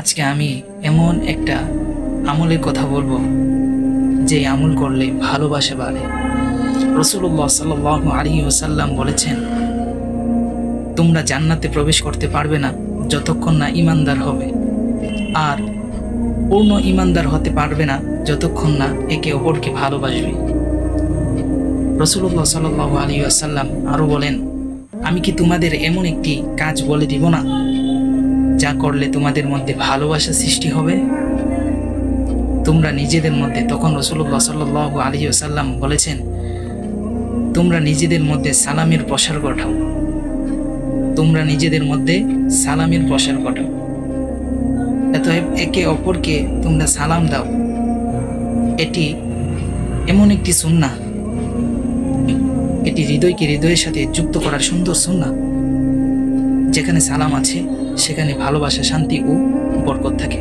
আজকে আমি এমন একটা আমলের কথা বলবো যে আমল করলে ভালোবাসা বাড়ে। রাসূলুল্লাহ সাল্লাল্লাহু আলাইহি ওয়াসাল্লাম বলেছেন, তোমরা জান্নাতে প্রবেশ করতে পারবে না যতক্ষণ না ঈমানদার হবে, আর পূর্ণ ঈমানদার হতে পারবে না যতক্ষণ না একে অপরকে ভালোবাসবে। রাসূলুল্লাহ সাল্লাল্লাহু আলাইহি ওয়াসাল্লাম আরও বলেন, আমি কি তোমাদের এমন একটি কাজ বলে দিব না যা করলে তোমাদের মধ্যে ভালোবাসা সৃষ্টি হবে? তোমরা নিজেদের মধ্যে, তখন রাসূলুল্লাহ সাল্লাল্লাহু আলাইহি ওয়াসাল্লাম বলেছেন, তোমরা নিজেদের মধ্যে সালামের প্রসার ঘটাও, তোমরা নিজেদের মধ্যে সালামের প্রসার ঘটাও। অতএব একে অপরকে তোমরা সালাম দাও। এটি এমন একটি সুন্নাহ, এটি হৃদয়কে হৃদয়ের সাথে যুক্ত করার সুন্দর সুন্নাহ। যেখানে সালাম আছে সেখানে ভালোবাসা, শান্তি ও বরকত থাকে।